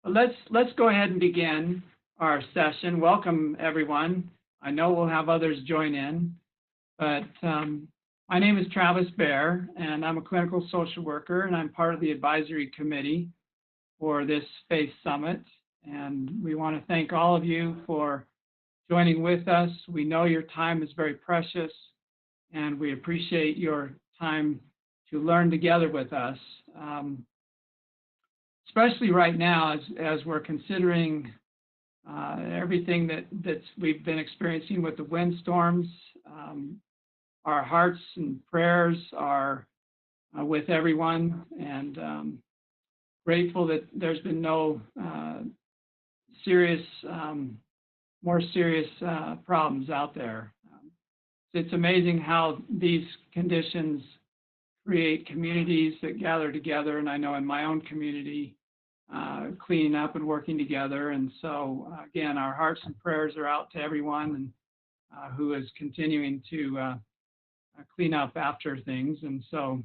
Let's go ahead and begin our session. Welcome, everyone. I know we'll have others join in, but my name is Travis Bear, and I'm a clinical social worker, and I'm part of the advisory committee for this Faith Summit. And we want to thank all of you for joining with us. We know your time is very precious, and we appreciate your time to learn together with us. Especially right now, as we're considering everything that we've been experiencing with the windstorms. Our hearts and prayers are with everyone, and grateful that there's been no more serious problems out there. It's amazing how these conditions create communities that gather together, and I know in my own community, cleaning up and working together. And so, again, our hearts and prayers are out to everyone and who is continuing to clean up after things. And so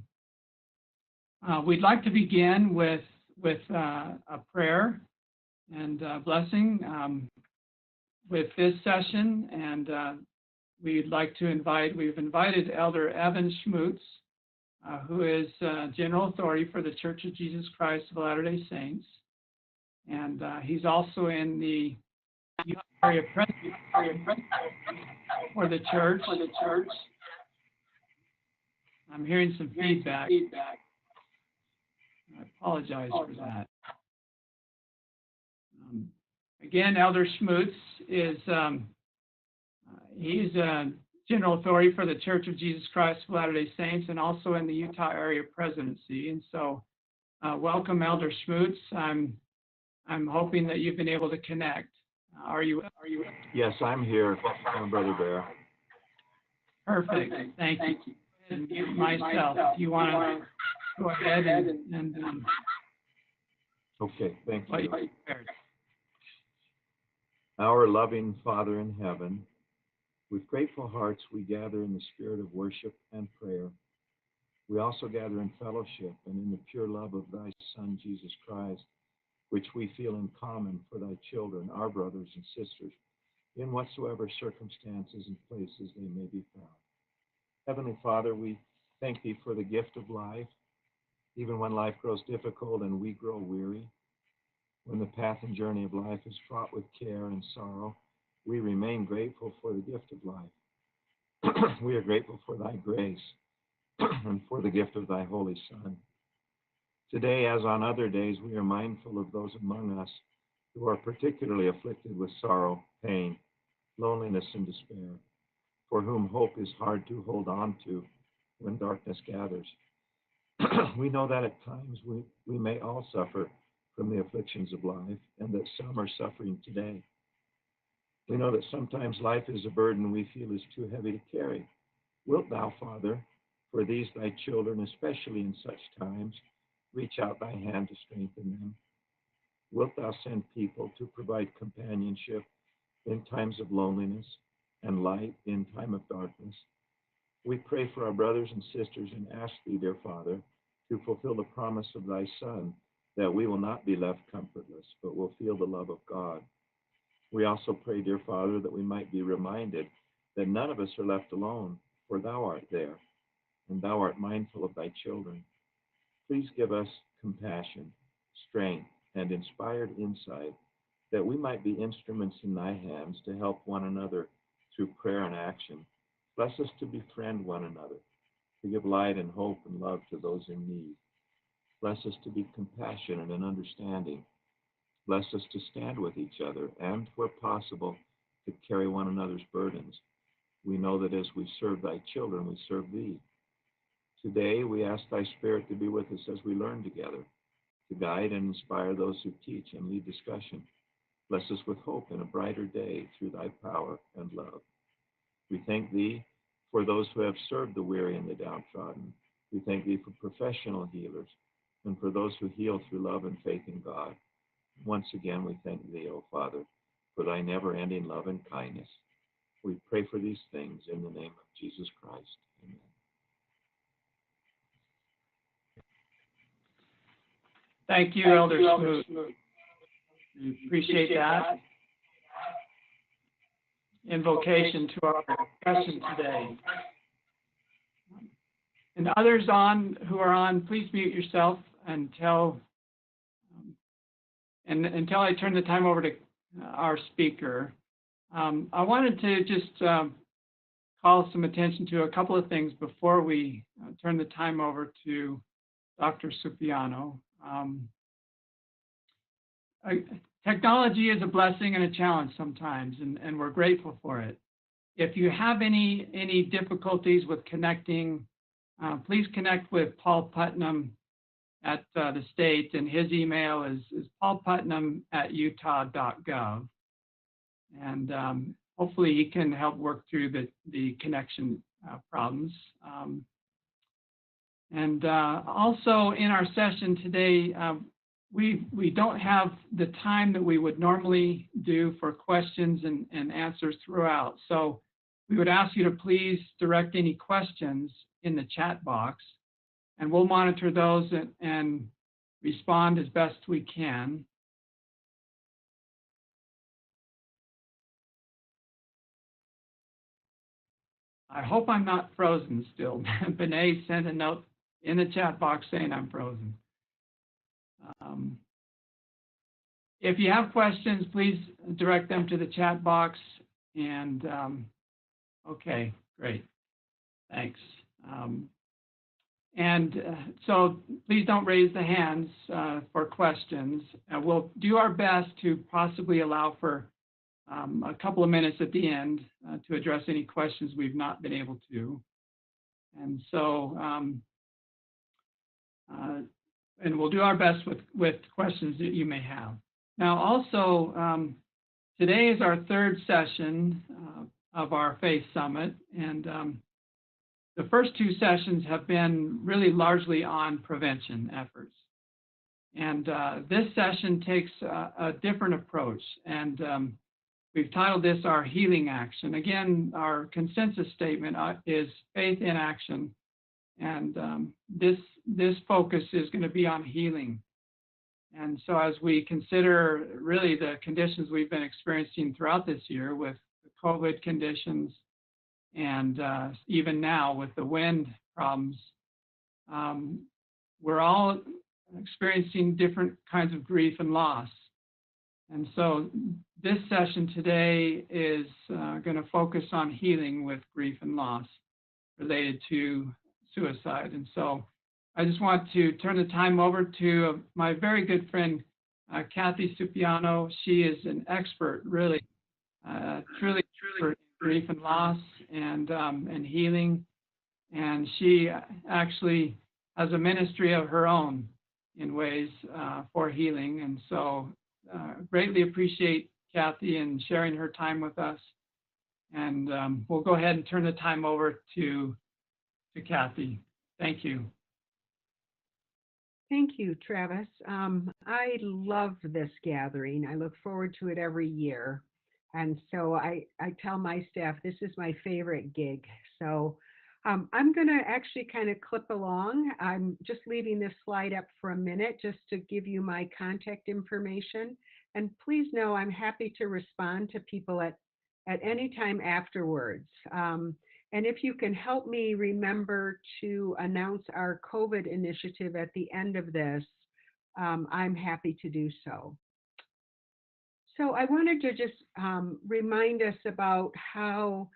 we'd like to begin with a prayer and blessing with this session. And we've invited Elder Evan Schmutz, who is General Authority for the Church of Jesus Christ of Latter-day Saints. And he's also in the area president for the church. I'm hearing some feedback. I apologize for that. Again, Elder Schmutz is he's a General Authority for the Church of Jesus Christ of Latter-day Saints, and also in the Utah area presidency. And so, welcome, Elder Schmutz. I'm hoping that you've been able to connect. Are you? Yes, I'm here, Brother Bear. Perfect. Thank you. And mute myself. If you want to go ahead and okay, thank you. Our loving Father in heaven, with grateful hearts we gather in the spirit of worship and prayer. We also gather in fellowship and in the pure love of thy Son, Jesus Christ, which we feel in common for thy children, our brothers and sisters, in whatsoever circumstances and places they may be found. Heavenly Father, we thank thee for the gift of life, even when life grows difficult and we grow weary. When the path and journey of life is fraught with care and sorrow, we remain grateful for the gift of life. We are grateful for thy grace and for the gift of thy Holy Son. Today, as on other days, we are mindful of those among us who are particularly afflicted with sorrow, pain, loneliness, and despair, for whom hope is hard to hold on to when darkness gathers. We know that at times we may all suffer from the afflictions of life, and that some are suffering today. We know that sometimes life is a burden we feel is too heavy to carry. Wilt thou, Father, for these thy children, especially in such times, reach out thy hand to strengthen them? Wilt thou send people to provide companionship in times of loneliness and light in time of darkness? We pray for our brothers and sisters and ask thee, dear Father, to fulfill the promise of thy Son, that we will not be left comfortless, but will feel the love of God. We also pray, dear Father, that we might be reminded that none of us are left alone, for thou art there, and thou art mindful of thy children. Please give us compassion, strength, and inspired insight, that we might be instruments in thy hands to help one another through prayer and action. Bless us to befriend one another, to give light and hope and love to those in need. Bless us to be compassionate and understanding. Bless us to stand with each other and, where possible, to carry one another's burdens. We know that as we serve thy children, we serve thee. Today, we ask thy Spirit to be with us as we learn together, to guide and inspire those who teach and lead discussion. Bless us with hope in a brighter day through thy power and love. We thank thee for those who have served the weary and the downtrodden. We thank thee for professional healers and for those who heal through love and faith in God. Once again, we thank thee, O Father, for thy never-ending love and kindness. We pray for these things in the name of Jesus Christ. Amen. Thank you, Elder Schmutz. We appreciate that. Invocation to our discussion today. And others who are on, please mute yourself until I turn the time over to our speaker. I wanted to just call some attention to a couple of things before we turn the time over to Dr. Supiano. Technology is a blessing and a challenge sometimes, and we're grateful for it. If you have any difficulties with connecting, please connect with Paul Putnam at the state, and his email is paulputnam@utah.gov. And hopefully he can help work through the connection problems. Also in our session today, we don't have the time that we would normally do for questions and answers throughout. So we would ask you to please direct any questions in the chat box, and we'll monitor those and respond as best we can. I hope I'm not frozen still. Benet sent a note in the chat box saying I'm frozen. If you have questions, please direct them to the chat box. And okay, great, thanks. So please don't raise the hands for questions. We'll do our best to possibly allow for a couple of minutes at the end to address any questions we've not been able to. And so, and we'll do our best with questions that you may have. Now, also, today is our third session of our Faith Summit, and the first two sessions have been really largely on prevention efforts. And this session takes a different approach, and we've titled this our healing action. Again, our consensus statement is faith in action, and this focus is going to be on healing. And so as we consider really the conditions we've been experiencing throughout this year with the COVID conditions, and even now with the wind problems, we're all experiencing different kinds of grief and loss. And so this session today is going to focus on healing with grief and loss related to suicide. And so I just want to turn the time over to my very good friend, Kathy Supiano. She is an expert, really, truly for grief and loss and healing. And she actually has a ministry of her own in ways for healing. And so greatly appreciate Kathy and sharing her time with us. And we'll go ahead and turn the time over to Kathy. Thank you. Thank you, Travis. I love this gathering. I look forward to it every year. And so I tell my staff, this is my favorite gig. So I'm going to actually kind of clip along. I'm just leaving this slide up for a minute just to give you my contact information. And please know I'm happy to respond to people at any time afterwards. And if you can help me remember to announce our COVID initiative at the end of this, I'm happy to do so. So I wanted to just remind us about how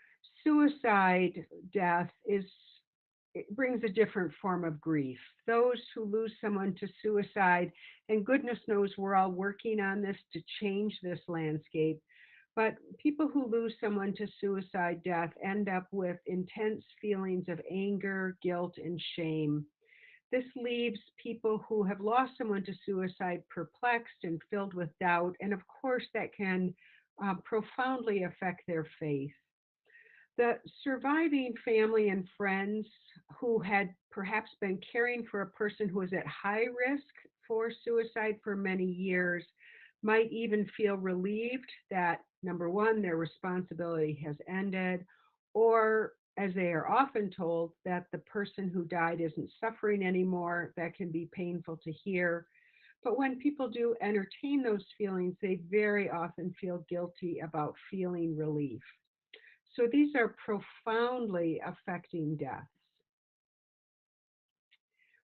suicide death it brings a different form of grief. Those who lose someone to suicide, and goodness knows we're all working on this to change this landscape, but people who lose someone to suicide death end up with intense feelings of anger, guilt, and shame. This leaves people who have lost someone to suicide perplexed and filled with doubt, and of course that can profoundly affect their faith. The surviving family and friends who had perhaps been caring for a person who was at high risk for suicide for many years might even feel relieved that, number one, their responsibility has ended, or as they are often told, that the person who died isn't suffering anymore. That can be painful to hear. But when people do entertain those feelings, they very often feel guilty about feeling relief. So these are profoundly affecting deaths.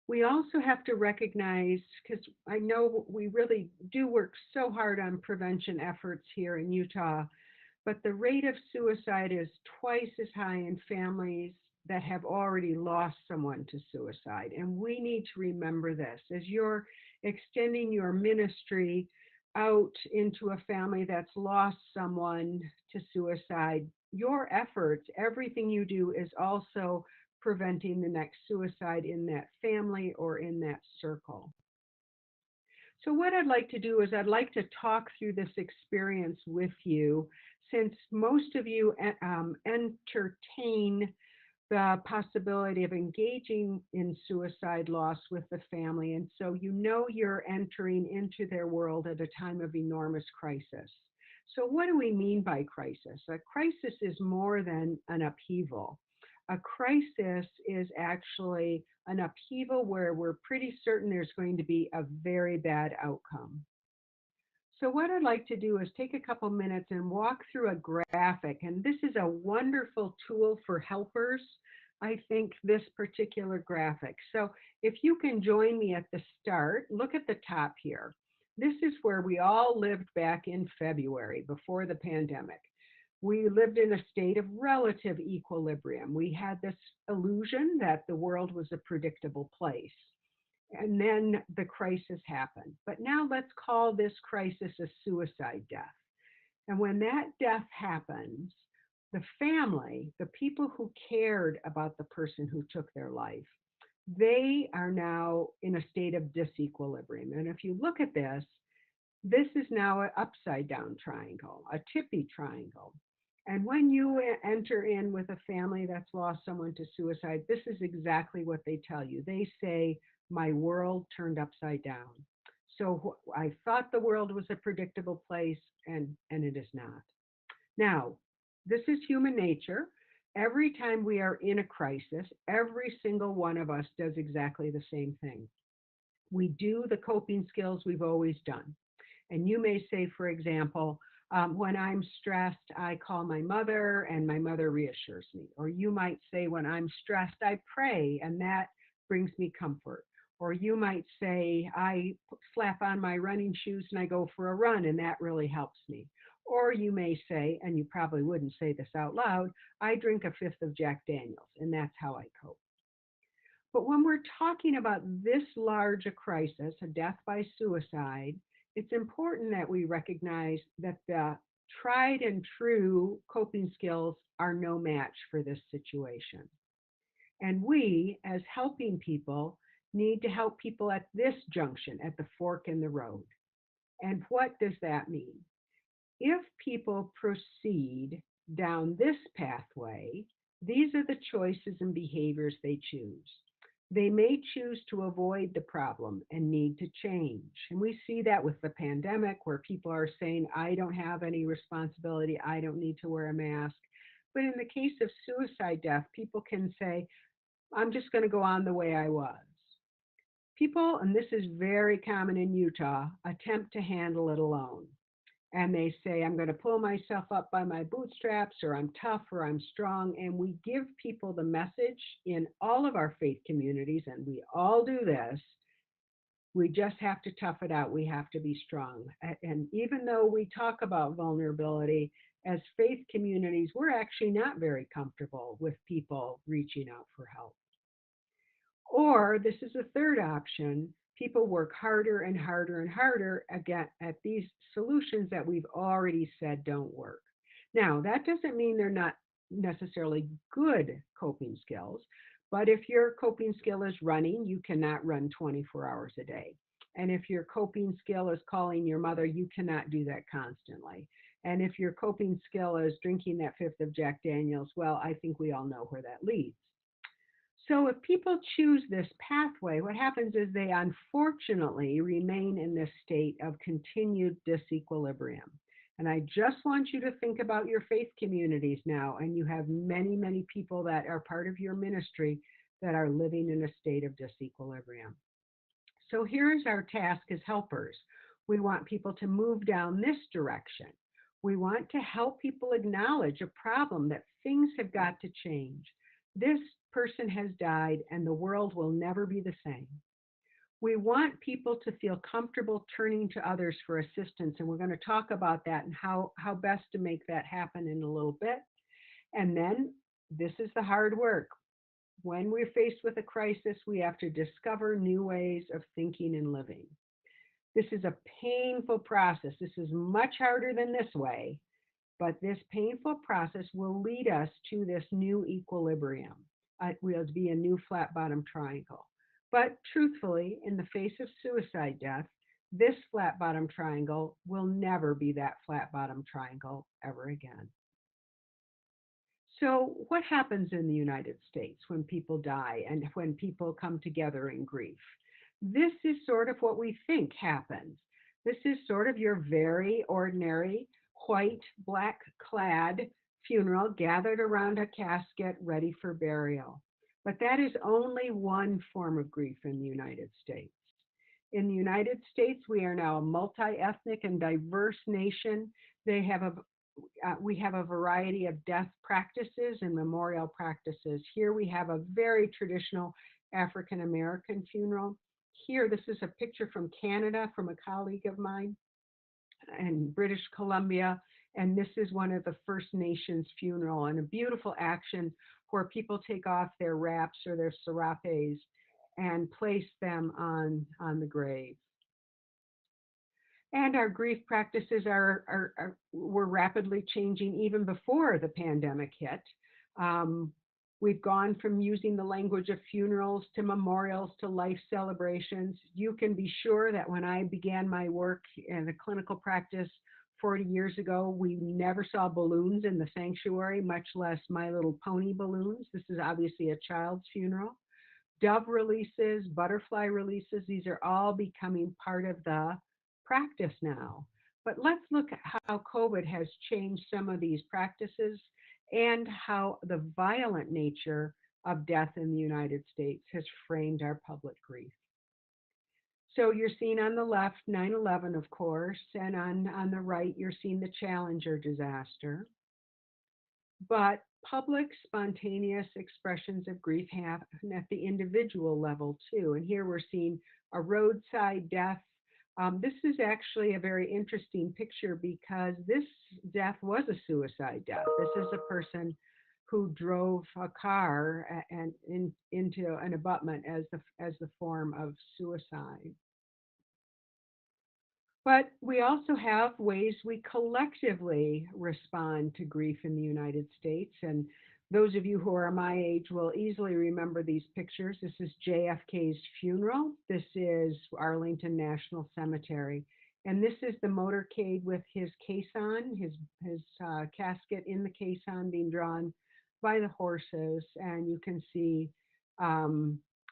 We also have to recognize, because I know we really do work so hard on prevention efforts here in Utah, but the rate of suicide is twice as high in families that have already lost someone to suicide. And we need to remember this as you're extending your ministry out into a family that's lost someone to suicide. Your efforts, everything you do, is also preventing the next suicide in that family or in that circle. So, what I'd like to do is I'd like to talk through this experience with you, since most of you entertain the possibility of engaging in suicide loss with the family. And so you know you're entering into their world at a time of enormous crisis. So, what do we mean by crisis? A crisis is more than an upheaval. A crisis is actually an upheaval where we're pretty certain there's going to be a very bad outcome. So what I'd like to do is take a couple minutes and walk through a graphic, and this is a wonderful tool for helpers, I think, this particular graphic. So if you can join me at the start, look at the top here. This is where we all lived back in February before the pandemic. We lived in a state of relative equilibrium. We had this illusion that the world was a predictable place. And then the crisis happened. But now let's call this crisis a suicide death. And when that death happens, the family, the people who cared about the person who took their life, they are now in a state of disequilibrium. And if you look at this is now an upside down triangle, a tippy triangle. And when you enter in with a family that's lost someone to suicide, this is exactly what they tell you. They say, my world turned upside down. So I thought the world was a predictable place, and it is not. Now, this is human nature. Every time we are in a crisis, every single one of us does exactly the same thing. We do the coping skills we've always done. And you may say, for example, when I'm stressed, I call my mother and my mother reassures me. Or you might say, when I'm stressed, I pray and that brings me comfort. Or you might say, I slap on my running shoes and I go for a run and that really helps me. Or you may say, and you probably wouldn't say this out loud, I drink a fifth of Jack Daniels and that's how I cope. But when we're talking about this large a crisis, a death by suicide, it's important that we recognize that the tried and true coping skills are no match for this situation. And we, as helping people, need to help people at this junction, at the fork in the road. And what does that mean? If people proceed down this pathway, these are the choices and behaviors they choose. They may choose to avoid the problem and need to change. And we see that with the pandemic, where people are saying, I don't have any responsibility, I don't need to wear a mask. But in the case of suicide death, people can say, I'm just going to go on the way I was. People, and this is very common in Utah, attempt to handle it alone. And they say, I'm going to pull myself up by my bootstraps, or I'm tough, or I'm strong. And we give people the message in all of our faith communities, and we all do this. We just have to tough it out. We have to be strong. And even though we talk about vulnerability, as faith communities, we're actually not very comfortable with people reaching out for help. Or this is a third option. People work harder and harder and harder again at these solutions that we've already said don't work. Now, that doesn't mean they're not necessarily good coping skills, but if your coping skill is running, you cannot run 24 hours a day. And if your coping skill is calling your mother, you cannot do that constantly. And if your coping skill is drinking that fifth of Jack Daniels, well, I think we all know where that leads. So if people choose this pathway, what happens is they unfortunately remain in this state of continued disequilibrium. And I just want you to think about your faith communities now, and you have many, many people that are part of your ministry that are living in a state of disequilibrium. So here's our task as helpers. We want people to move down this direction. We want to help people acknowledge a problem that things have got to change. This person has died and the world will never be the same. We want people to feel comfortable turning to others for assistance, and we're going to talk about that and how best to make that happen in a little bit. And then this is the hard work. When we're faced with a crisis, we have to discover new ways of thinking and living. This is a painful process. This is much harder than this way, but this painful process will lead us to this new equilibrium. It will be a new flat bottom triangle. But truthfully, in the face of suicide death, this flat bottom triangle will never be that flat bottom triangle ever again. So, what happens in the United States when people die and when people come together in grief? This is sort of what we think happens. This is sort of your very ordinary white, black clad funeral gathered around a casket ready for burial. But that is only one form of grief in the United States. In the United States, we are now a multi ethnic and diverse nation. They have a we have a variety of death practices and memorial practices. Here we have a very traditional African American funeral. Here, this is a picture from Canada from a colleague of mine in British Columbia. And this is one of the First Nations funeral, and a beautiful action where people take off their wraps or their serapes and place them on the grave. And our grief practices were rapidly changing even before the pandemic hit. Um, we've gone from using the language of funerals to memorials to life celebrations. You can be sure that when I began my work in a clinical practice 40 years ago, we never saw balloons in the sanctuary, much less My Little Pony balloons. This is obviously a child's funeral. Dove releases, butterfly releases, these are all becoming part of the practice now. But let's look at how COVID has changed some of these practices and how the violent nature of death in the United States has framed our public grief. So you're seeing on the left 9/11, of course, and on the right, you're seeing the Challenger disaster. But public spontaneous expressions of grief happen at the individual level too. And here we're seeing a roadside death. This is actually a very interesting picture because this death was a suicide death. This is a person who drove a car into an abutment as the form of suicide. But we also have ways we collectively respond to grief in the United States. And those of you who are my age will easily remember these pictures. This is JFK's funeral. This is Arlington National Cemetery. And this is the motorcade with his caisson, his casket in the caisson being drawn by the horses. And you can see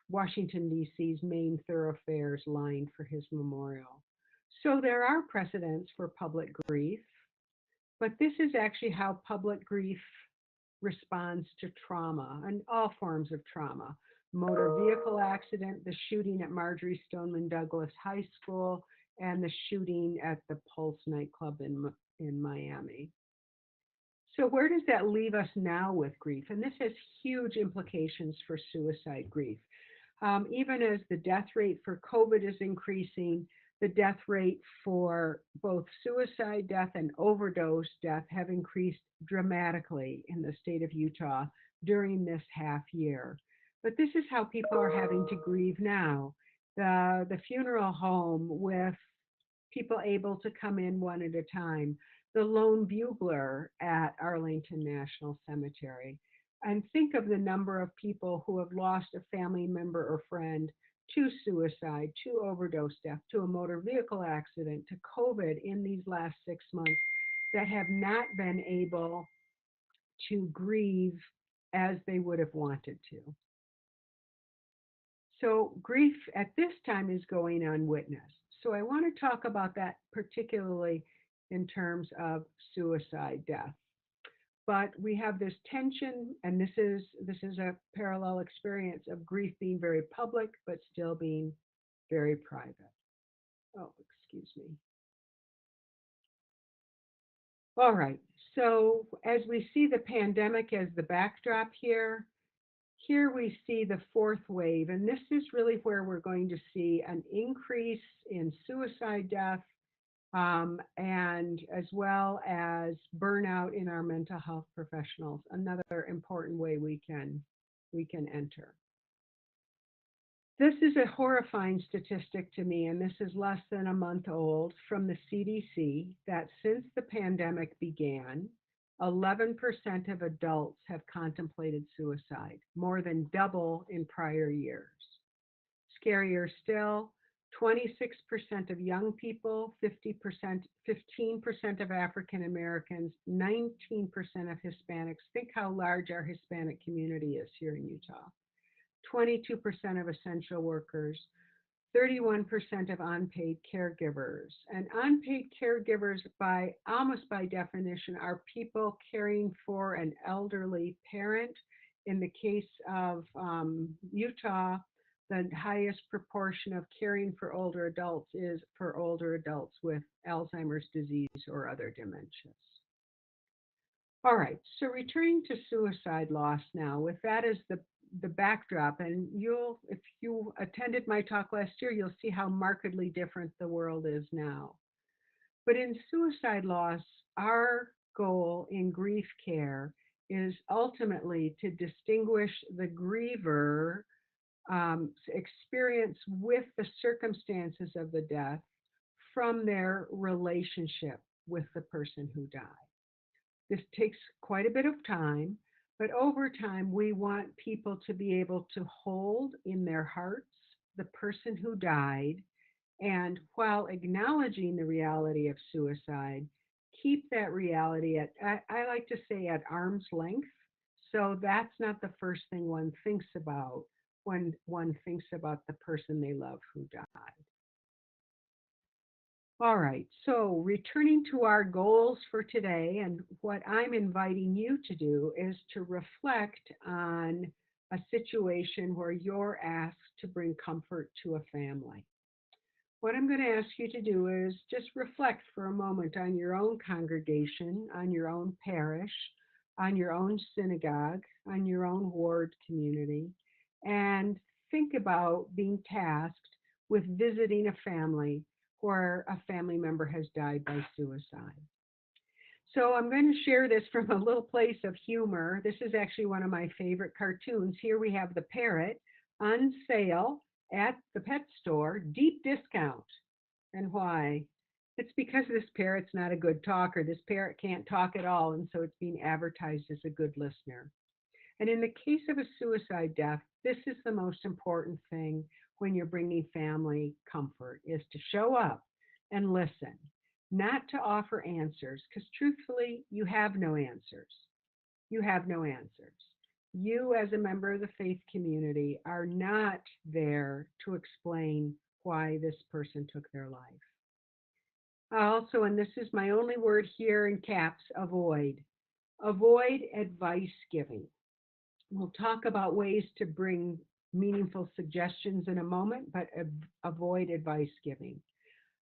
Washington, D.C.'s main thoroughfares lined for his memorial. So there are precedents for public grief, but this is actually how public grief responds to trauma and all forms of trauma. Motor vehicle accident, the shooting at Marjorie Stoneman Douglas High School, and the shooting at the Pulse nightclub in Miami. So where does that leave us now with grief? And this has huge implications for suicide grief. Even as the death rate for COVID is increasing, the death rate for both suicide death and overdose death have increased dramatically in the state of Utah during this half year. But this is how people are having to grieve now. The funeral home with people able to come in one at a time, the lone bugler at Arlington National Cemetery. And think of the number of people who have lost a family member or friend to suicide, to overdose death, to a motor vehicle accident, to COVID in these last 6 months that have not been able to grieve as they would have wanted to. So grief at this time is going unwitnessed. So I want to talk about that particularly in terms of suicide death. But we have this tension, and this is a parallel experience of grief being very public, but still being very private. Oh, excuse me. All right. So as we see the pandemic as the backdrop here, here we see the fourth wave, and this is really where we're going to see an increase in suicide death, and as well as burnout in our mental health professionals. Another important way we can enter. This is a horrifying statistic to me, and this is less than a month old from the CDC that since the pandemic began, 11% of adults have contemplated suicide, more than double in prior years. Scarier still, 26% of young people, 50%, 15% of African Americans, 19% of Hispanics. Think how large our Hispanic community is here in Utah. 22% of essential workers, 31% of unpaid caregivers. And unpaid caregivers, by almost by definition, are people caring for an elderly parent. In the case of Utah, the highest proportion of caring for older adults is for older adults with Alzheimer's disease or other dementias. All right, so returning to suicide loss now, with that as the backdrop, and if you attended my talk last year, you'll see how markedly different the world is now. But in suicide loss, our goal in grief care is ultimately to distinguish the griever experience with the circumstances of the death from their relationship with the person who died. This takes quite a bit of time, but over time, we want people to be able to hold in their hearts the person who died, and while acknowledging the reality of suicide, keep that reality at, I like to say, at arm's length. So that's not the first thing one thinks about when one thinks about the person they love who died. All right, so returning to our goals for today, and what I'm inviting you to do is to reflect on a situation where you're asked to bring comfort to a family. What I'm going to ask you to do is just reflect for a moment on your own congregation, on your own parish, on your own synagogue, on your own ward community, and think about being tasked with visiting a family where a family member has died by suicide. So I'm going to share this from a little place of humor. This is actually one of my favorite cartoons. Here we have the parrot on sale at the pet store, deep discount. And why? It's because this parrot's not a good talker. This parrot can't talk at all, and so it's being advertised as a good listener. And in the case of a suicide death, this is the most important thing when you're bringing family comfort, is to show up and listen, not to offer answers, because truthfully, you have no answers. You have no answers. You, as a member of the faith community, are not there to explain why this person took their life. Also, and this is my only word here in caps, avoid. Avoid advice giving. We'll talk about ways to bring meaningful suggestions in a moment, but avoid advice giving.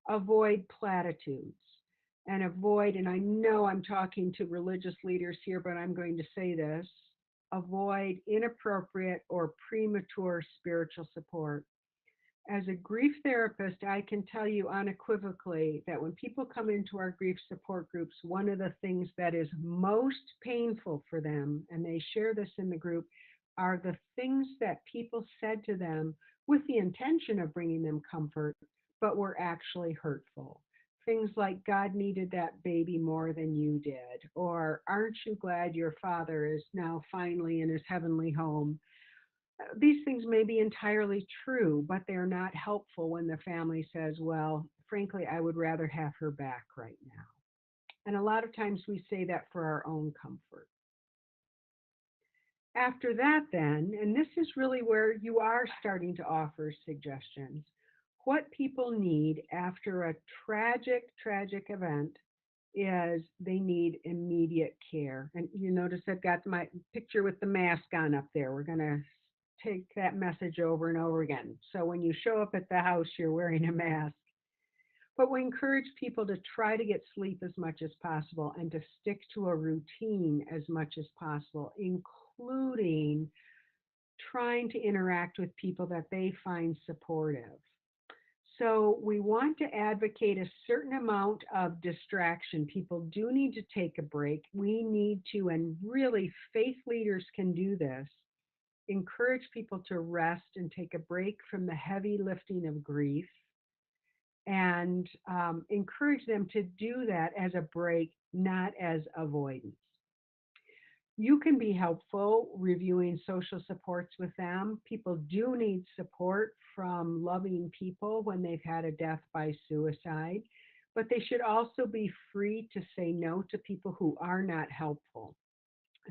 Avoid platitudes, and avoid, and I know I'm talking to religious leaders here, but I'm going to say this, avoid inappropriate or premature spiritual support. As a grief therapist, I can tell you unequivocally that when people come into our grief support groups, one of the things that is most painful for them, and they share this in the group, are the things that people said to them with the intention of bringing them comfort, but were actually hurtful. Things like, God needed that baby more than you did, or aren't you glad your father is now finally in his heavenly home? These things may be entirely true, but they're not helpful when the family says, well, frankly, I would rather have her back right now. And a lot of times we say that for our own comfort. After that, then, and this is really where you are starting to offer suggestions, what people need after a tragic, tragic event is they need immediate care. And you notice I've got my picture with the mask on up there. We're going to take that message over and over again. So when you show up at the house, you're wearing a mask. But we encourage people to try to get sleep as much as possible and to stick to a routine as much as possible, including trying to interact with people that they find supportive. So we want to advocate a certain amount of distraction. People do need to take a break. We need to, and really faith leaders can do this, encourage people to rest and take a break from the heavy lifting of grief and encourage them to do that as a break, not as avoidance. You can be helpful reviewing social supports with them. People do need support from loving people when they've had a death by suicide, but they should also be free to say no to people who are not helpful.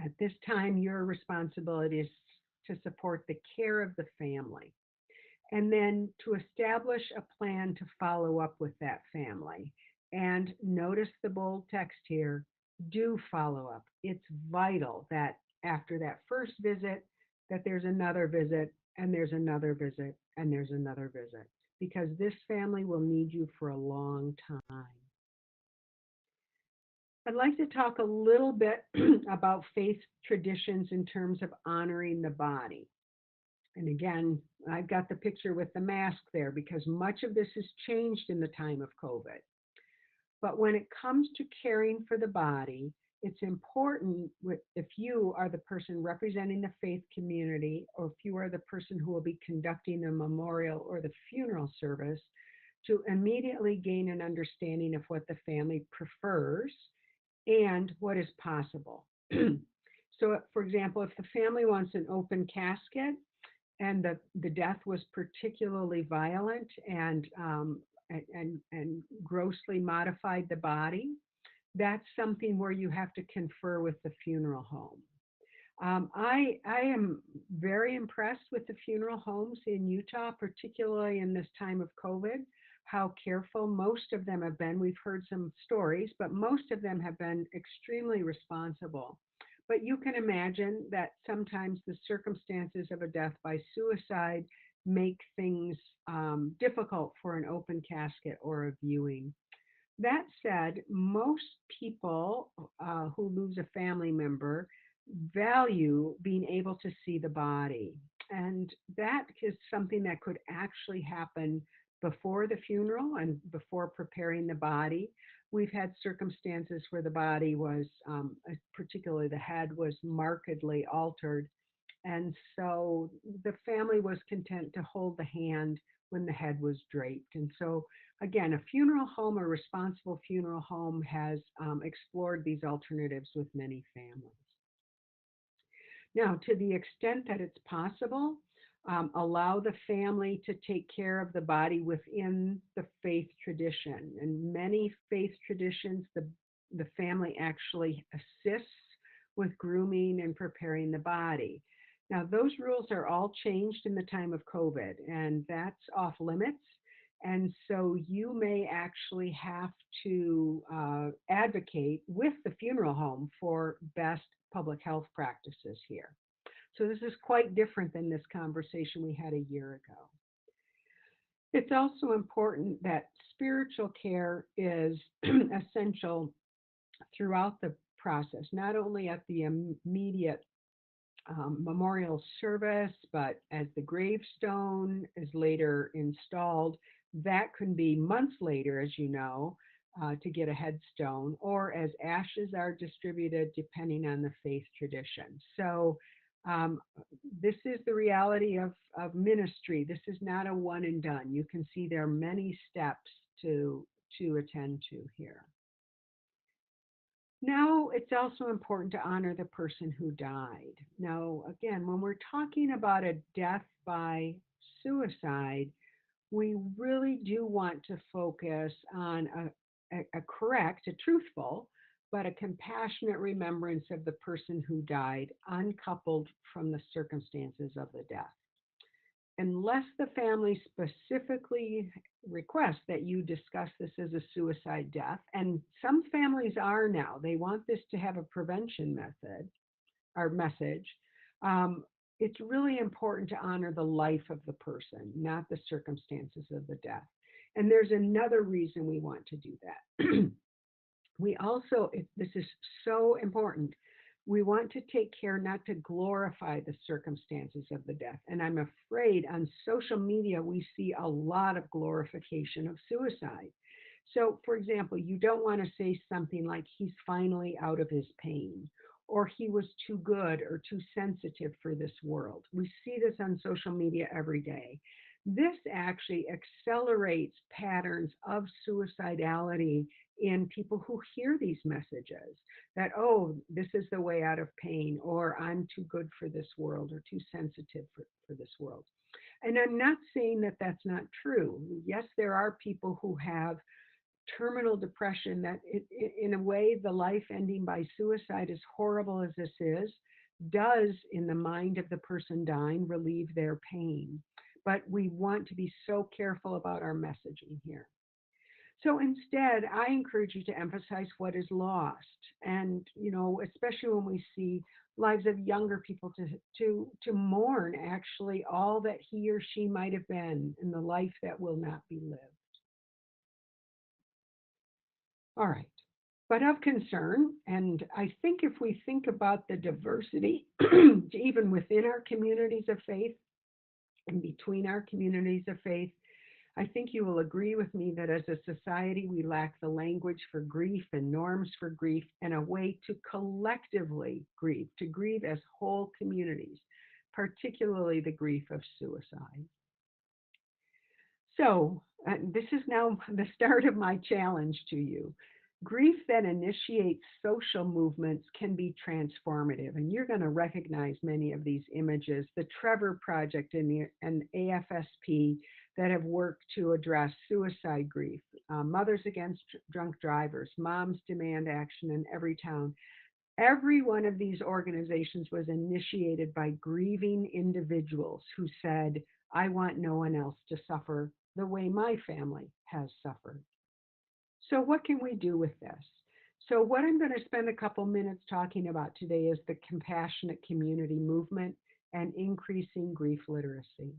At this time, your responsibility is to support the care of the family and then to establish a plan to follow up with that family. And notice the bold text here, do follow up. It's vital that after that first visit, that there's another visit and there's another visit and there's another visit because this family will need you for a long time. I'd like to talk a little bit about faith traditions in terms of honoring the body. And again, I've got the picture with the mask there because much of this has changed in the time of COVID. But when it comes to caring for the body, it's important if you are the person representing the faith community, or if you are the person who will be conducting the memorial or the funeral service, to immediately gain an understanding of what the family prefers and what is possible. So, for example, if the family wants an open casket, and the death was particularly violent and grossly modified the body, that's something where you have to confer with the funeral home. I am very impressed with the funeral homes in Utah, particularly in this time of COVID, how careful most of them have been. We've heard some stories, but most of them have been extremely responsible. But you can imagine that sometimes the circumstances of a death by suicide make things difficult for an open casket or a viewing. That said, most people who lose a family member value being able to see the body. And that is something that could actually happen before the funeral and before preparing the body. We've had circumstances where the body was, particularly the head, was markedly altered. And so the family was content to hold the hand when the head was draped. And so, again, a funeral home, a responsible funeral home, has explored these alternatives with many families. Now, to the extent that it's possible, allow the family to take care of the body within the faith tradition. And many faith traditions, the family actually assists with grooming and preparing the body. Now, those rules are all changed in the time of COVID, and that's off limits. And so you may actually have to advocate with the funeral home for best public health practices here. So this is quite different than this conversation we had a year ago. It's also important that spiritual care is essential throughout the process, not only at the immediate memorial service, but as the gravestone is later installed. That can be months later, as you know, to get a headstone, or as ashes are distributed depending on the faith tradition. So this is the reality of ministry. This is not a one and done. You can see there are many steps to attend to here. Now, it's also important to honor the person who died. Now, again, when we're talking about a death by suicide, we really do want to focus on a correct, a truthful, but a compassionate remembrance of the person who died, uncoupled from the circumstances of the death. Unless the family specifically requests that you discuss this as a suicide death, and some families are now, they want this to have a prevention method or message. it's really important to honor the life of the person, not the circumstances of the death. And there's another reason we want to do that. We also, this is so important, we want to take care not to glorify the circumstances of the death. And I'm afraid on social media, we see a lot of glorification of suicide. So, for example, you don't want to say something like, he's finally out of his pain, or he was too good or too sensitive for this world. We see this on social media every day. This actually accelerates patterns of suicidality in people who hear these messages that, oh, this is the way out of pain, or I'm too good for this world, or too sensitive for this world. And I'm not saying that that's not true. Yes, there are people who have terminal depression that in a way, the life ending by suicide, as horrible as this is, does in the mind of the person dying relieve their pain. But we want to be so careful about our messaging here. So instead, I encourage you to emphasize what is lost. And, especially when we see lives of younger people, to mourn actually all that he or she might have been in the life that will not be lived. All right. But of concern, and I think if we think about the diversity, even within our communities of faith and between our communities of faith, I think you will agree with me that as a society, we lack the language for grief and norms for grief and a way to collectively grieve, to grieve as whole communities, particularly the grief of suicide. So, this is now the start of my challenge to you. Grief that initiates social movements can be transformative, and you're going to recognize many of these images. The Trevor Project and AFSP that have worked to address suicide grief, Mothers Against Drunk Drivers, Moms Demand Action in Every Town. Every one of these organizations was initiated by grieving individuals who said, I want no one else to suffer the way my family has suffered. So what can we do with this? So what I'm going to spend a couple minutes talking about today is the compassionate community movement and increasing grief literacy.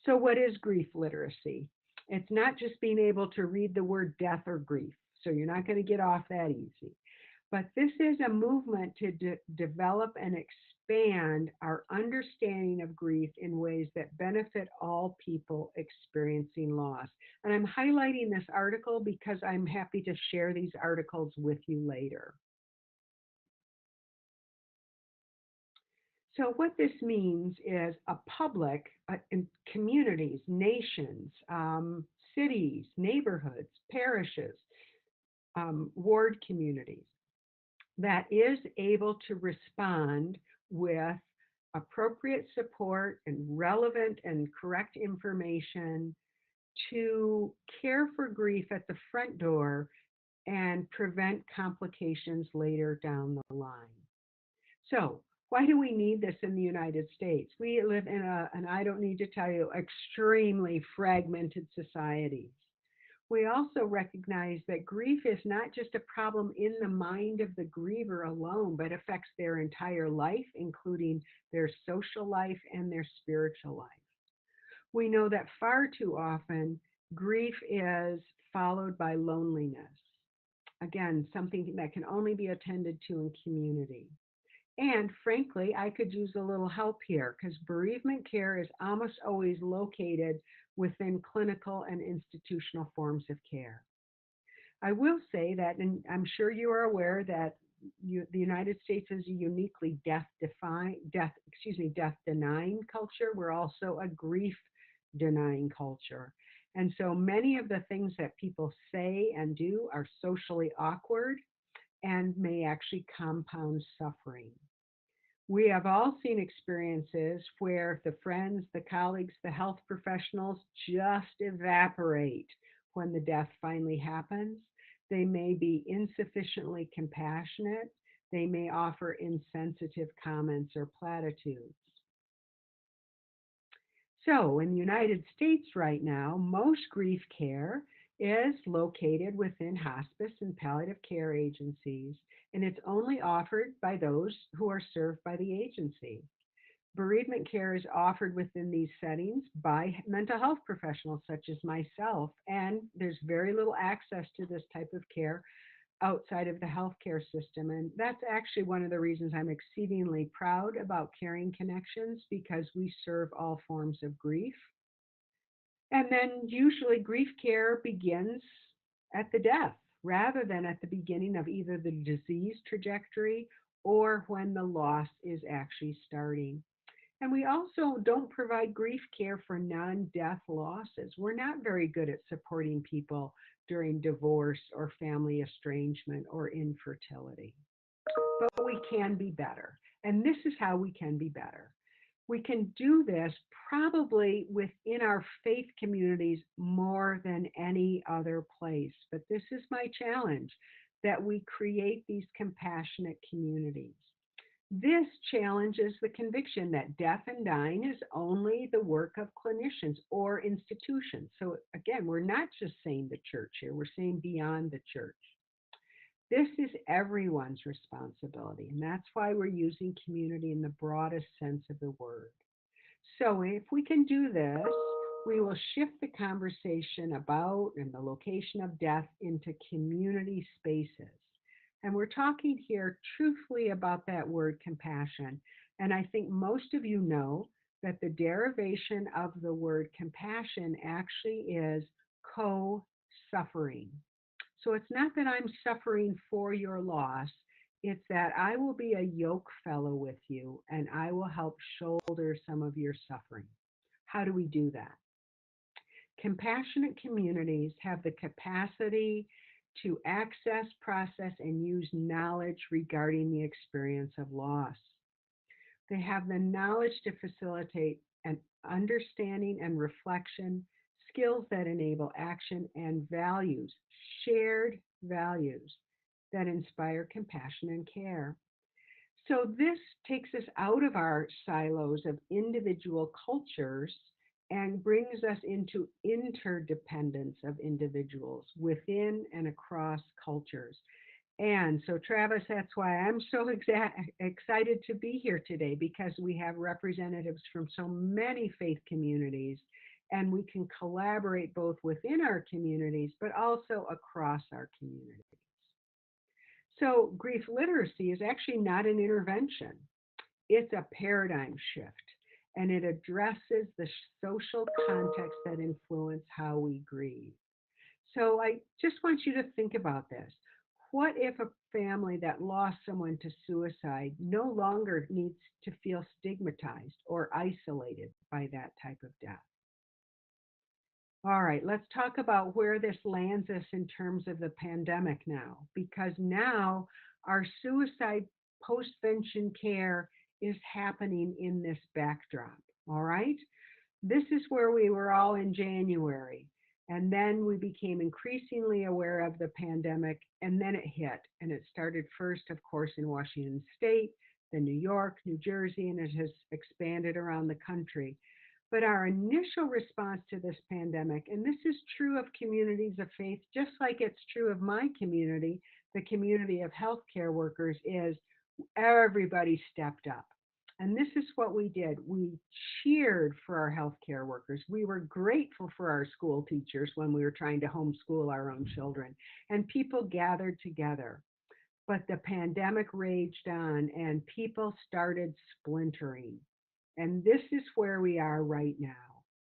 So what is grief literacy? It's not just being able to read the word death or grief. So you're not going to get off that easy. But this is a movement to develop and expand our understanding of grief in ways that benefit all people experiencing loss. And I'm highlighting this article because I'm happy to share these articles with you later. So what this means is a public, in communities, nations, cities, neighborhoods, parishes, ward communities, that is able to respond with appropriate support and relevant and correct information to care for grief at the front door and prevent complications later down the line. So, why do we need this in the United States? We live in and I don't need to tell you, extremely fragmented societies. We also recognize that grief is not just a problem in the mind of the griever alone, but affects their entire life, including their social life and their spiritual life. We know that far too often, grief is followed by loneliness. Again, something that can only be attended to in community. And frankly, I could use a little help here because bereavement care is almost always located within clinical and institutional forms of care. I will say that, and I'm sure you are aware that the United States is a uniquely death denying culture. We're also a grief denying culture. And so many of the things that people say and do are socially awkward and may actually compound suffering. We have all seen experiences where the friends, the colleagues, the health professionals just evaporate when the death finally happens. They may be insufficiently compassionate. They may offer insensitive comments or platitudes. So in the United States right now, most grief care is located within hospice and palliative care agencies, and it's only offered by those who are served by the agency. Bereavement care is offered within these settings by mental health professionals such as myself, and there's very little access to this type of care outside of the healthcare system. And that's actually one of the reasons I'm exceedingly proud about Caring Connections, because we serve all forms of grief. And then usually grief care begins at the death rather than at the beginning of either the disease trajectory or when the loss is actually starting. And we also don't provide grief care for non death losses. We're not very good at supporting people during divorce or family estrangement or infertility, but we can be better. And this is how we can be better. We can do this probably within our faith communities more than any other place. But this is my challenge, that we create these compassionate communities. This challenges the conviction that death and dying is only the work of clinicians or institutions. So, again, we're not just saying the church here, we're saying beyond the church. This is everyone's responsibility, and that's why we're using community in the broadest sense of the word. So, if we can do this, we will shift the conversation about and the location of death into community spaces. And we're talking here truthfully about that word compassion. And I think most of you know that the derivation of the word compassion actually is co suffering. So it's not that I'm suffering for your loss, it's that I will be a yoke fellow with you and I will help shoulder some of your suffering. How do we do that? Compassionate communities have the capacity to access, process, and use knowledge regarding the experience of loss. They have the knowledge to facilitate an understanding and reflection, skills that enable action, and values, shared values that inspire compassion and care. So this takes us out of our silos of individual cultures and brings us into interdependence of individuals within and across cultures. And so, Travis, that's why I'm so excited to be here today, because we have representatives from so many faith communities, and we can collaborate both within our communities, but also across our communities. So, grief literacy is actually not an intervention, it's a paradigm shift, and it addresses the social context that influence how we grieve. So, I just want you to think about this. What if a family that lost someone to suicide no longer needs to feel stigmatized or isolated by that type of death? All right, let's talk about where this lands us in terms of the pandemic now, because now our suicide postvention care is happening in this backdrop. All right, this is where we were all in January. And then we became increasingly aware of the pandemic, and then it hit. And it started first, of course, in Washington State, then New York, New Jersey, and it has expanded around the country. But our initial response to this pandemic, and this is true of communities of faith, just like it's true of my community, the community of healthcare workers, is everybody stepped up. And this is what we did. We cheered for our healthcare workers. We were grateful for our school teachers when we were trying to homeschool our own children. And people gathered together. But the pandemic raged on and people started splintering. And this is where we are right now.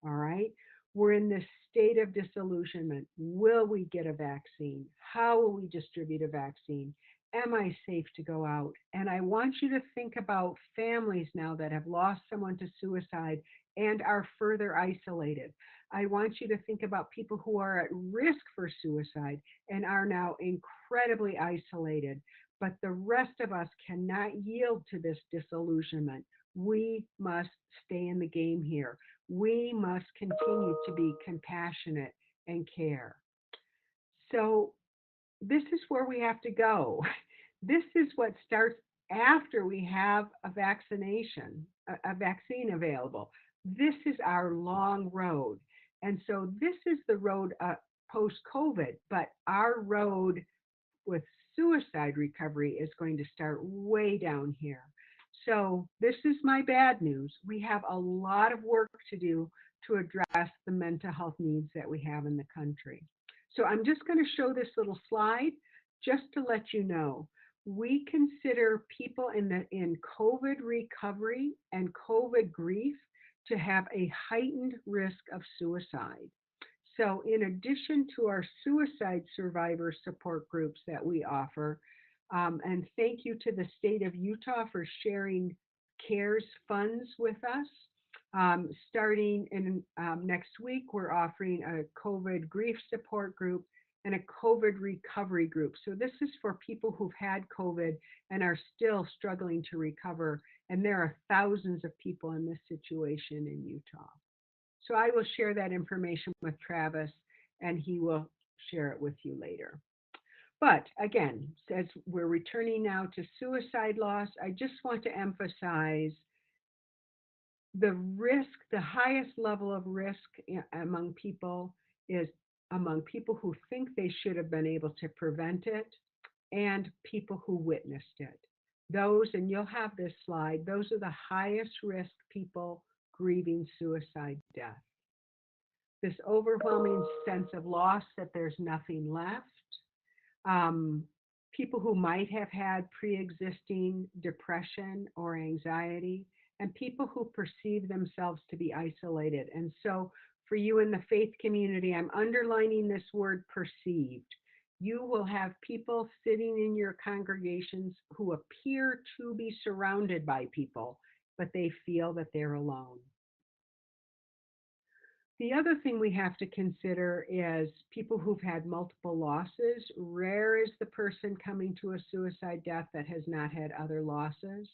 All right. We're in this state of disillusionment. Will we get a vaccine? How will we distribute a vaccine? Am I safe to go out? And I want you to think about families now that have lost someone to suicide and are further isolated. I want you to think about people who are at risk for suicide and are now incredibly isolated. But the rest of us cannot yield to this disillusionment. We must stay in the game here. We must continue to be compassionate and care. So this is where we have to go. This is what starts after we have a vaccine available. This is our long road. And so this is the road post-COVID, but our road with suicide recovery is going to start way down here. So this is my bad news. We have a lot of work to do to address the mental health needs that we have in the country. So I'm just going to show this little slide just to let you know. We consider people in COVID recovery and COVID grief to have a heightened risk of suicide. So in addition to our suicide survivor support groups that we offer, and thank you to the state of Utah for sharing CARES funds with us. Starting in next week, we're offering a COVID grief support group and a COVID recovery group. So this is for people who've had COVID and are still struggling to recover. And there are thousands of people in this situation in Utah. So I will share that information with Travis and he will share it with you later. But again, as we're returning now to suicide loss, I just want to emphasize the risk, the highest level of risk among people is among people who think they should have been able to prevent it and people who witnessed it. Those, and you'll have this slide, those are the highest risk people grieving suicide death. This overwhelming sense of loss that there's nothing left. People who might have had pre-existing depression or anxiety, and people who perceive themselves to be isolated. And so for you in the faith community, I'm underlining this word perceived. You will have people sitting in your congregations who appear to be surrounded by people, but they feel that they're alone. The other thing we have to consider is people who've had multiple losses. Rare is the person coming to a suicide death that has not had other losses.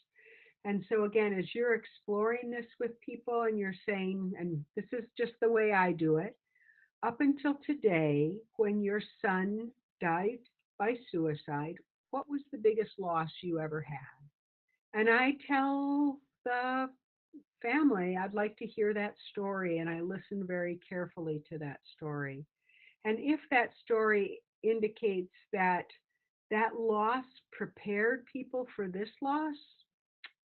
And so again, as you're exploring this with people and you're saying, and this is just the way I do it, up until today, when your son died by suicide, what was the biggest loss you ever had? And I tell the family, I'd like to hear that story, and I listen very carefully to that story. And if that story indicates that that loss prepared people for this loss,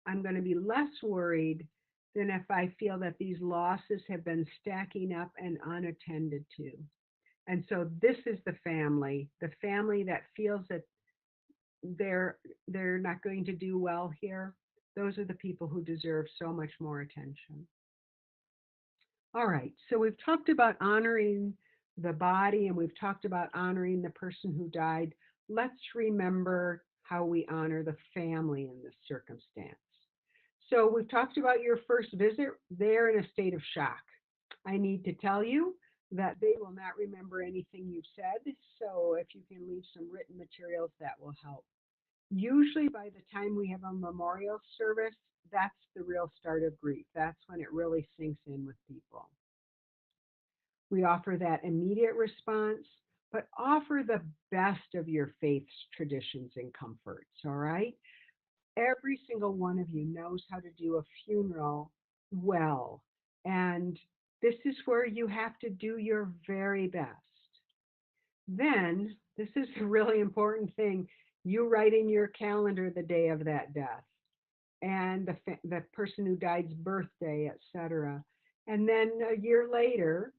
I'm going to be less worried than if I feel that these losses have been stacking up and unattended to. And so this is the family that feels that they're not going to do well here. Those are the people who deserve so much more attention. All right, so we've talked about honoring the body and we've talked about honoring the person who died. Let's remember how we honor the family in this circumstance. So we've talked about your first visit. They're in a state of shock. I need to tell you that they will not remember anything you've said. So if you can leave some written materials, that will help. Usually by the time we have a memorial service, that's the real start of grief. That's when it really sinks in with people. We offer that immediate response, but offer the best of your faith's traditions and comforts, all right? Every single one of you knows how to do a funeral well, and this is where you have to do your very best. Then, this is a really important thing, you write in your calendar the day of that death and the person who died's birthday, etc. And then a year later,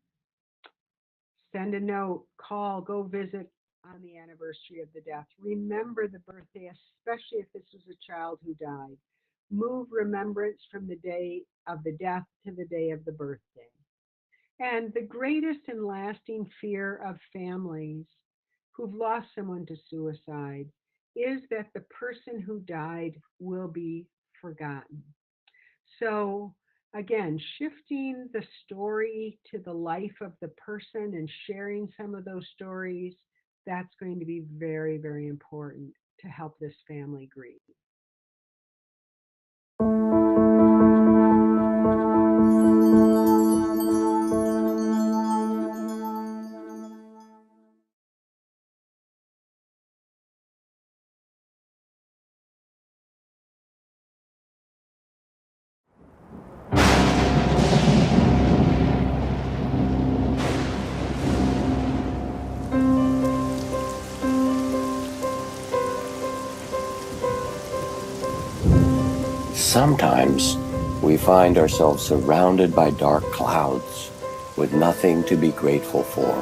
send a note, call, go visit on the anniversary of the death. Remember the birthday, especially if this was a child who died. Move remembrance from the day of the death to the day of the birthday. And the greatest and lasting fear of families who've lost someone to suicide is that the person who died will be forgotten. So again, shifting the story to the life of the person and sharing some of those stories, that's going to be very, very important to help this family grieve. Sometimes we find ourselves surrounded by dark clouds with nothing to be grateful for.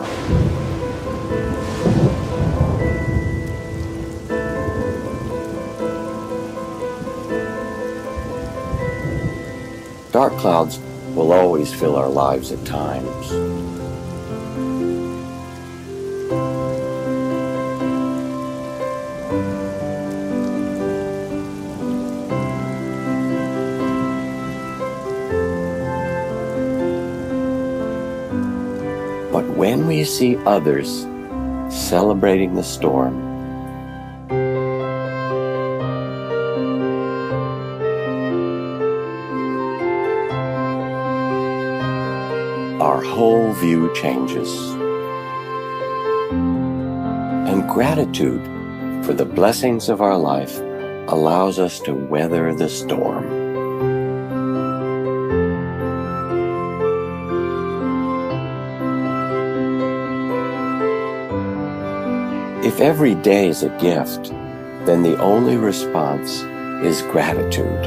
Dark clouds will always fill our lives at times. But when we see others celebrating the storm, our whole view changes. And gratitude for the blessings of our life allows us to weather the storm. If every day is a gift, then the only response is gratitude.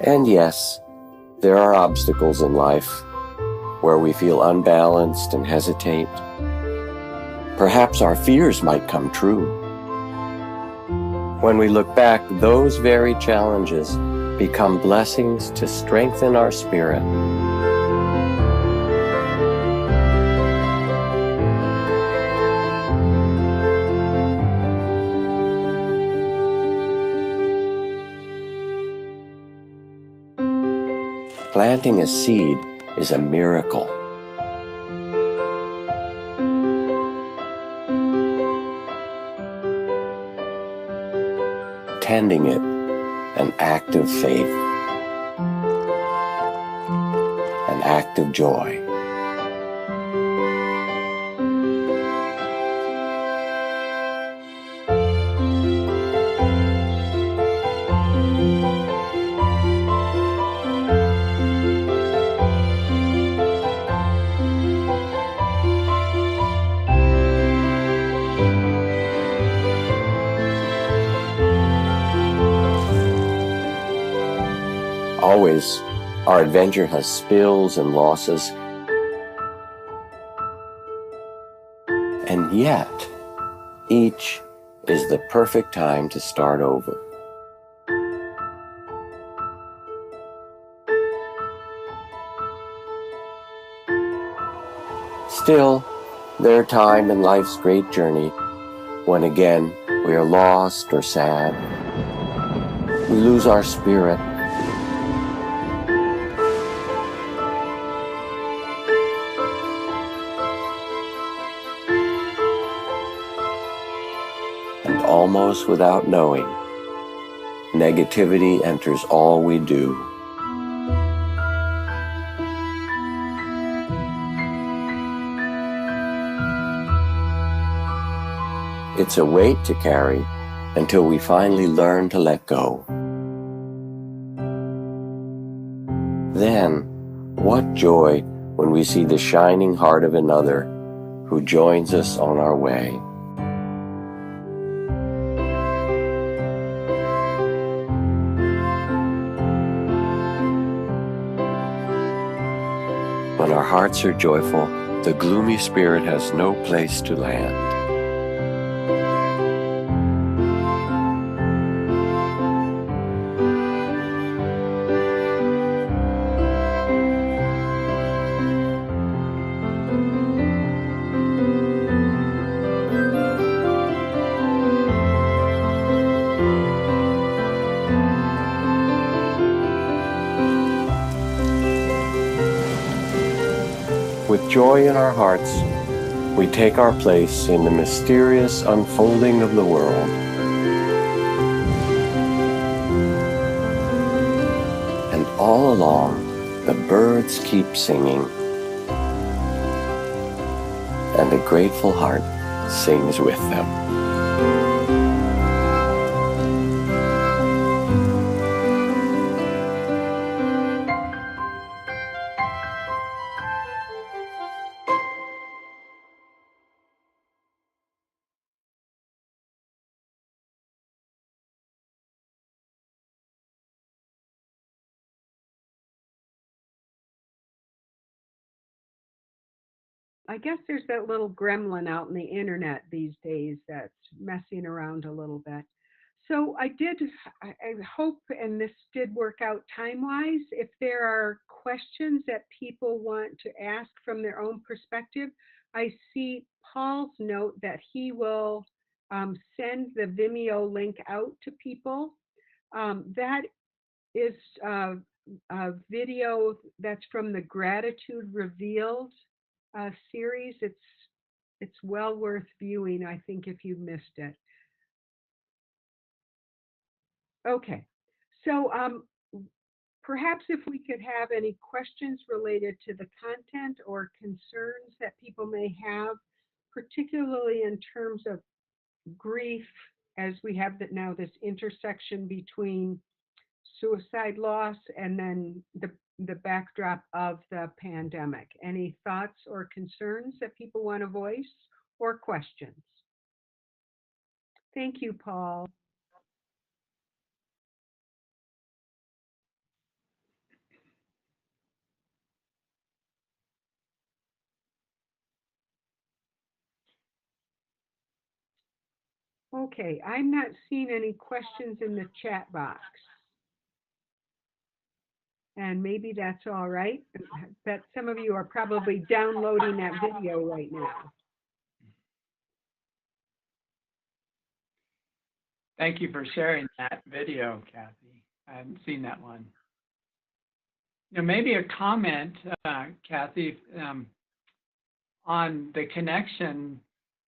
And yes, there are obstacles in life where we feel unbalanced and hesitate. Perhaps our fears might come true. When we look back, those very challenges become blessings to strengthen our spirit. Planting a seed is a miracle. Tending it, an act of faith, an act of joy. Always, our adventure has spills and losses, and yet, each is the perfect time to start over. Still, there are times in life's great journey when again we are lost or sad. We lose our spirit. And almost without knowing, negativity enters all we do. It's a weight to carry until we finally learn to let go. Then, what joy when we see the shining heart of another who joins us on our way. When our hearts are joyful, the gloomy spirit has no place to land. With joy in our hearts, we take our place in the mysterious unfolding of the world. And all along, the birds keep singing, and a grateful heart sings with them. I guess there's that little gremlin out in the internet these days that's messing around a little bit. So I hope, and this did work out time wise. If there are questions that people want to ask from their own perspective, I see Paul's note that he will send the Vimeo link out to people. That is a video that's from the Gratitude Revealed series. It's well worth viewing, I think, if you missed it. Okay, so perhaps if we could have any questions related to the content or concerns that people may have, particularly in terms of grief, as we have that now this intersection between suicide loss and then the backdrop of the pandemic. Any thoughts or concerns that people want to voice or questions? Thank you, Paul. Okay, I'm not seeing any questions in the chat box. And maybe that's all right. But some of you are probably downloading that video right now. Thank you for sharing that video, Kathy. I hadn't seen that one. Maybe a comment, Kathy, on the connection.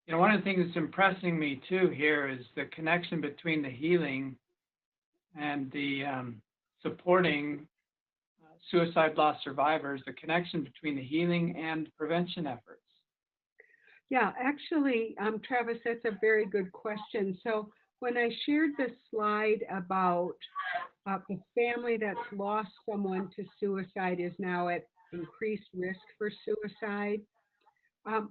One of the things that's impressing me too here is the connection between the healing and the supporting suicide loss survivors, the connection between the healing and prevention efforts. Yeah, actually, Travis, that's a very good question. So when I shared the slide about the family that's lost someone to suicide is now at increased risk for suicide,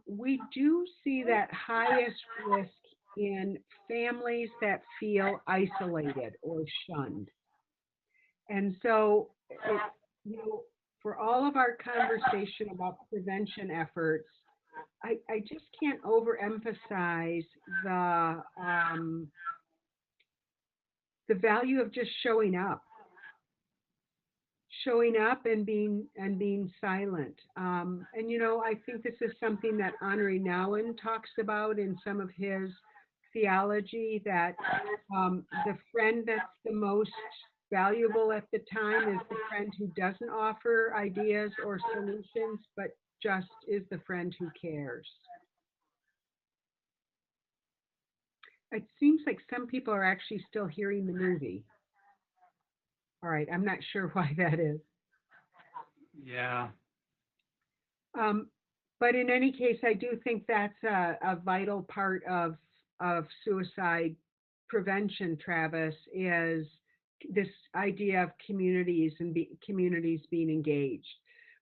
we do see that highest risk in families that feel isolated or shunned. And so, for all of our conversation about prevention efforts, I just can't overemphasize the value of just showing up and being silent. And I think this is something that Henri Nouwen talks about in some of his theology, that the friend that's the most valuable at the time is the friend who doesn't offer ideas or solutions, but just is the friend who cares. It seems like some people are actually still hearing the movie. All right, I'm not sure why that is. Yeah. But in any case, I do think that's a vital part of suicide prevention, Travis, is this idea of communities and communities being engaged.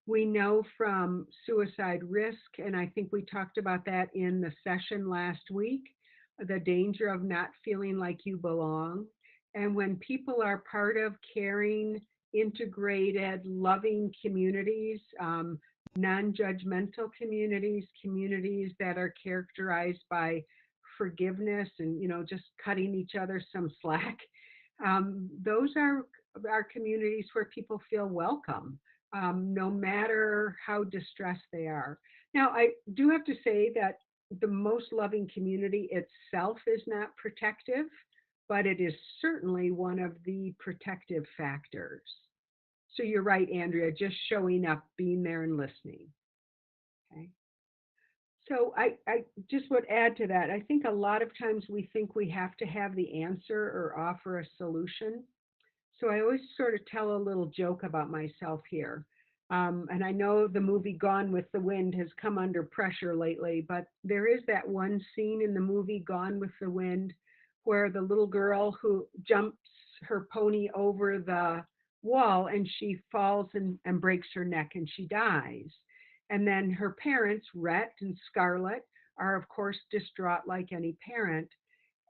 We know from suicide risk, and I think we talked about that in the session last week, the danger of not feeling like you belong. And when people are part of caring, integrated, loving communities, non-judgmental communities, communities that are characterized by forgiveness and just cutting each other some slack, those are communities where people feel welcome, no matter how distressed they are. Now, I do have to say that the most loving community itself is not protective, but it is certainly one of the protective factors. So you're right, Andrea, just showing up, being there and listening. Okay. So I just would add to that. I think a lot of times we think we have to have the answer or offer a solution. So I always sort of tell a little joke about myself here. And I know the movie Gone with the Wind has come under pressure lately, but there is that one scene in the movie Gone with the Wind where the little girl who jumps her pony over the wall and she falls and breaks her neck and she dies. And then her parents, Rhett and Scarlett, are of course distraught like any parent.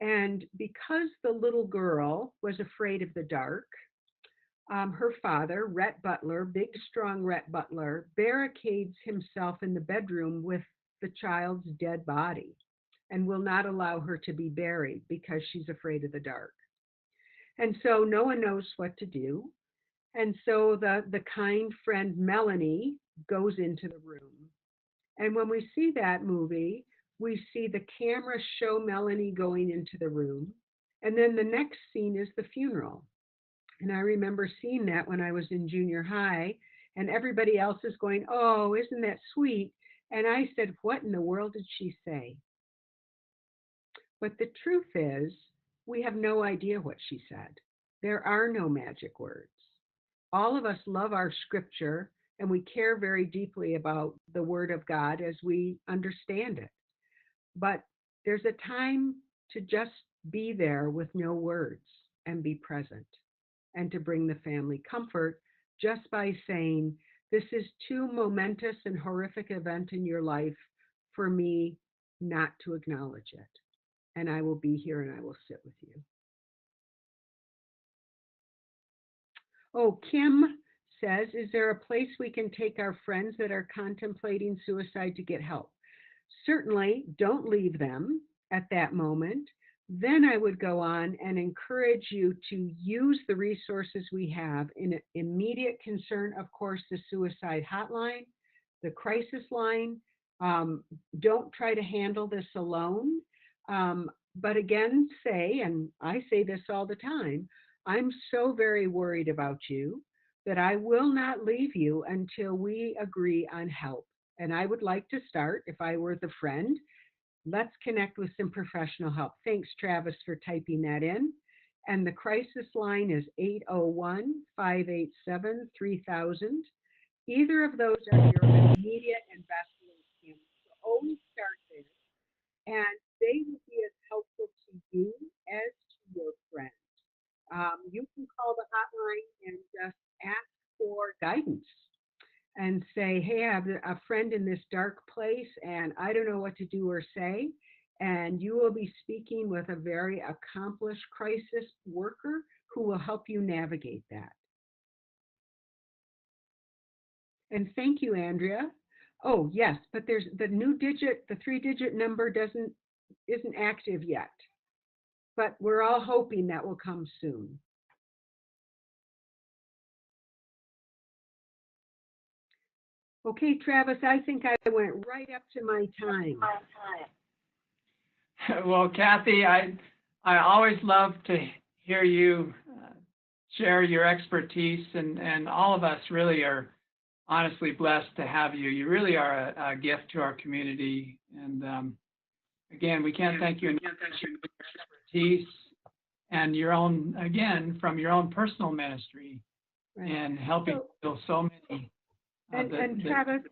And because the little girl was afraid of the dark, her father, Rhett Butler, big, strong Rhett Butler, barricades himself in the bedroom with the child's dead body and will not allow her to be buried because she's afraid of the dark. And so no one knows what to do. And so the kind friend Melanie goes into the room. And when we see that movie, we see the camera show Melanie going into the room. And then the next scene is the funeral. And I remember seeing that when I was in junior high, and everybody else is going, "Oh, isn't that sweet?" And I said, "What in the world did she say?" But the truth is, we have no idea what she said. There are no magic words. All of us love our scripture, and we care very deeply about the Word of God as we understand it. But there's a time to just be there with no words and be present, and to bring the family comfort just by saying, "This is too momentous and horrific event in your life for me not to acknowledge it. And I will be here and I will sit with you." Oh, Kim says, "Is there a place we can take our friends that are contemplating suicide to get help?" Certainly, don't leave them at that moment. Then I would go on and encourage you to use the resources we have in immediate concern, of course, the suicide hotline, the crisis line. Don't try to handle this alone. But again, and I say this all the time, I'm so very worried about you that I will not leave you until we agree on help. And I would like to start, if I were the friend, let's connect with some professional help. Thanks, Travis, for typing that in. And the crisis line is 801-587-3000. Either of those are your immediate and best ways. So always start there. And they will be as helpful to you as to your friend. You can call the hotline and just ask for guidance and say, "Hey, I have a friend in this dark place and I don't know what to do or say." And you will be speaking with a very accomplished crisis worker who will help you navigate that. And thank you, Andrea. Oh, yes, but there's the new digit, the 3-digit number isn't active yet. But we're all hoping that will come soon. Okay, Travis, I think I went right up to my time. Well, Kathy, I always love to hear you share your expertise, and all of us really are honestly blessed to have you. You really are a gift to our community. And again, we can't thank you enough for your expertise and your own, again, from your own personal ministry, right, and helping heal so many. And Travis,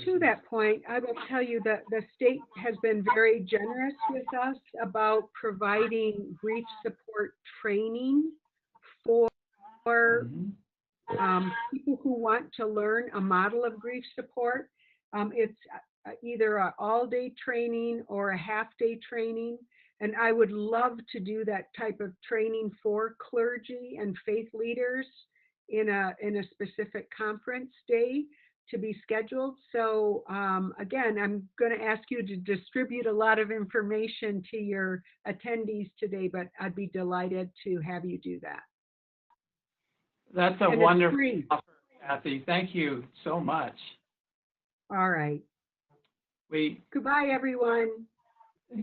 to that point, I will tell you that the state has been very generous with us about providing grief support training for people who want to learn a model of grief support. It's either an all-day training or a half-day training. And I would love to do that type of training for clergy and faith leaders in a specific conference day to be scheduled. So again, I'm going to ask you to distribute a lot of information to your attendees today, but I'd be delighted to have you do that. That's a wonderful offer, Kathy. Thank you so much. All right. Goodbye, everyone.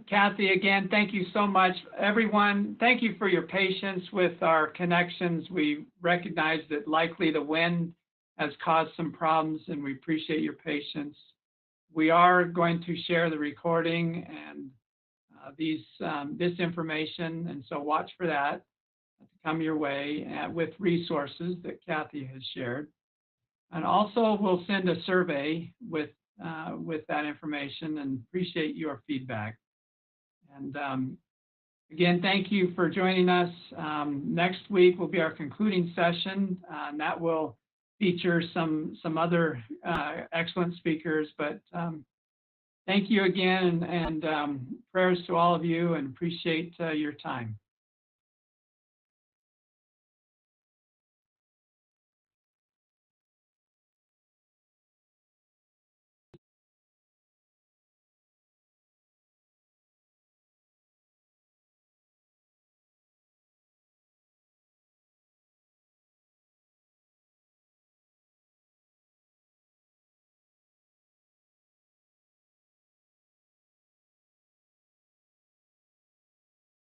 Kathy, again, thank you so much. Everyone, thank you for your patience with our connections. We recognize that likely the wind has caused some problems, and we appreciate your patience. We are going to share the recording and this information, and so watch for that to come your way with resources that Kathy has shared. And also, we'll send a survey with that information, and appreciate your feedback. And again, thank you for joining us. Next week will be our concluding session, and that will feature some other excellent speakers. But thank you again, and prayers to all of you, and appreciate your time.